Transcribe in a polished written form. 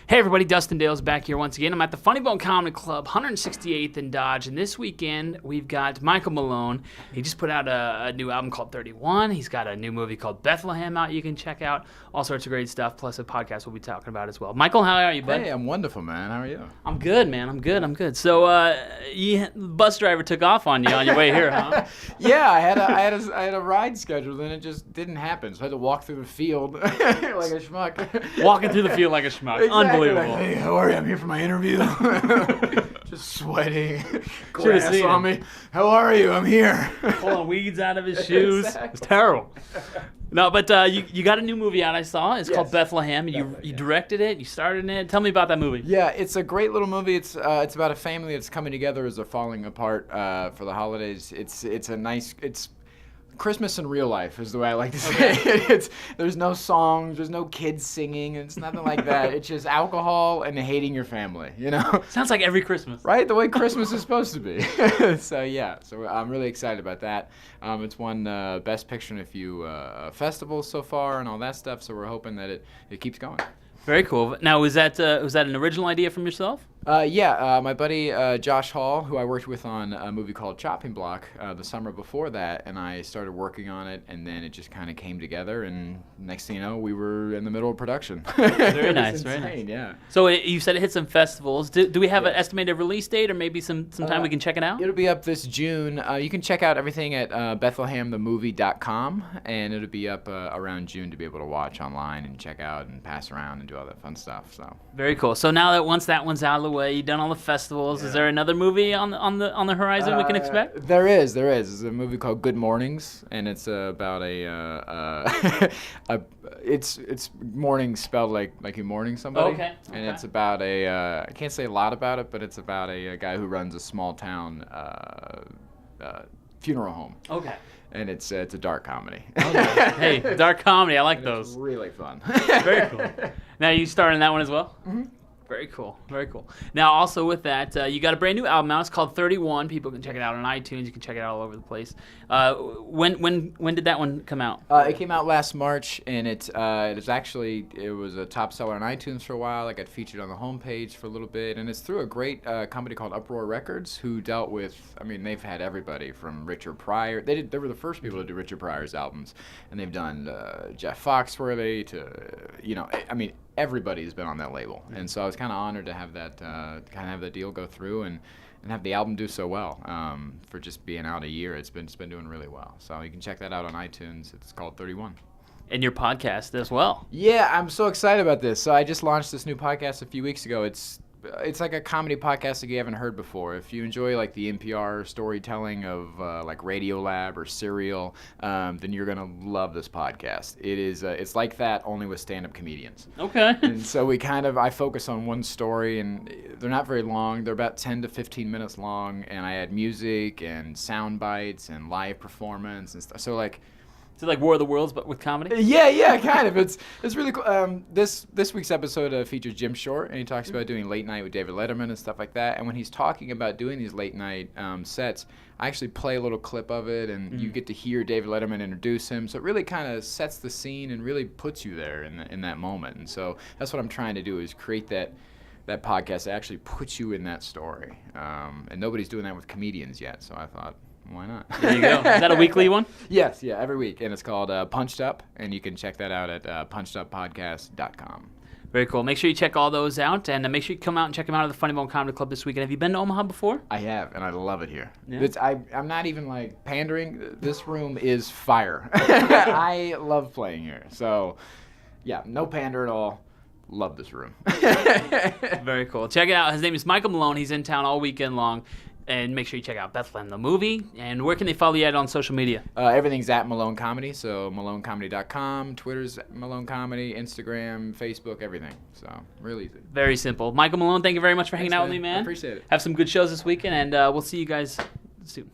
Hey everybody, Dustin Dale's back here once again. I'm at the Funny Bone Comedy Club, 168th and Dodge, and this weekend we've got Michael Malone. He just put out a new album called 31. He's got a new movie called Bethlehem out you can check out. All sorts of great stuff, plus a podcast we'll be talking about as well. Michael, how are you, bud? Hey, I'm wonderful, man. How are you? I'm good, man. I'm good. So, the bus driver took off on you on your way here, huh? Yeah, I had a ride scheduled and it just didn't happen, so I had to walk through the field like a schmuck. Walking through the field like a schmuck. Exactly. Unbelievable. Hey, how are you? I'm here for my interview. Just sweating. Should've Grass seen on him. me. How are you? I'm here. Pulling weeds out of his shoes. Exactly. It's terrible. No, but you got a new movie out, I saw. It's called Yes. Bethlehem. You directed it. You starred in it. Tell me about that movie. Yeah, it's a great little movie. It's about a family that's coming together as they're falling apart for the holidays. It's Christmas in real life is the way I like to say it. There's no songs, there's no kids singing, it's nothing like that. It's just alcohol and hating your family, you know? Sounds like every Christmas. Right? The way Christmas is supposed to be. So I'm really excited about that. It's won Best Picture in a few festivals so far and all that stuff, so we're hoping that it keeps going. Very cool. Now, was that an original idea from yourself? My buddy Josh Hall, who I worked with on a movie called Chopping Block the summer before that, and I started working on it, and then it just kind of came together, and next thing you know, we were in the middle of production. Very nice, very very nice. Yeah. So you said it hit some festivals. Do we have an estimated release date, or maybe some time we can check it out? It'll be up this June. You can check out everything at BethlehemTheMovie.com, and it'll be up around June to be able to watch online and check out and pass around and do all that fun stuff. So very cool. So now that once that one's out of the way, you've done all the festivals. Yeah. Is there another movie on the horizon we can expect? There is. There's a movie called Good Mornings, and it's about it's morning spelled like you're mourning somebody. Okay. And it's about I can't say a lot about it, but it's about a guy who runs a small town funeral home. Okay. And it's a dark comedy. Okay. Hey, dark comedy. I like those. It's really fun. Very cool. Now you starred in that one as well? Mm-hmm. Very cool. Now, also with that, you got a brand new album out. It's called 31. People can check it out on iTunes. You can check it out all over the place. When did that one come out? It came out last March, and it was a top seller on iTunes for a while. I got featured on the homepage for a little bit, and it's through a great company called Uproar Records, who dealt with. I mean, they've had everybody from Richard Pryor. They were the first people to do Richard Pryor's albums, and they've done Jeff Foxworthy to everybody's been on that label, and so I was kind of honored to have that deal go through and have the album do so well. For just being out a year, it's been doing really well. So you can check that out on iTunes. It's called 31. And your podcast as well. Yeah, I'm so excited about this. So I just launched this new podcast a few weeks ago. It's like a comedy podcast that you haven't heard before. If you enjoy like the NPR storytelling of like Radiolab or Serial, then you're gonna love this podcast. It's like that, only with stand-up comedians. Okay. And so I focus on one story, and they're not very long. They're about 10 to 15 minutes long, and I add music and sound bites and live performance and stuff. So like. Is it like War of the Worlds, but with comedy? Yeah, kind of. It's really cool. This week's episode features Jim Short, and he talks about doing late night with David Letterman and stuff like that. And when he's talking about doing these late night sets, I actually play a little clip of it, and you get to hear David Letterman introduce him. So it really kind of sets the scene and really puts you there in that moment. And so that's what I'm trying to do, is create that podcast that actually puts you in that story. And nobody's doing that with comedians yet, so I thought, why not? There you go. Is that a weekly one? Yes, every week. And it's called Punched Up, and you can check that out at puncheduppodcast.com. Very cool. Make sure you check all those out, and make sure you come out and check them out at the Funny Bone Comedy Club this weekend. Have you been to Omaha before? I have, and I love it here. Yeah. I'm not even like pandering. This room is fire. I love playing here. So, yeah, no pander at all. Love this room. Very cool. Check it out. His name is Michael Malone. He's in town all weekend long. And make sure you check out Bethlehem the movie. And where can they follow you at on social media? Everything's at Malone Comedy, so MaloneComedy.com, Twitter's Malone Comedy, Instagram, Facebook, everything. So, real easy. Very simple. Michael Malone, thank you very much for hanging out with me, man. I appreciate it. Have some good shows this weekend, and we'll see you guys soon.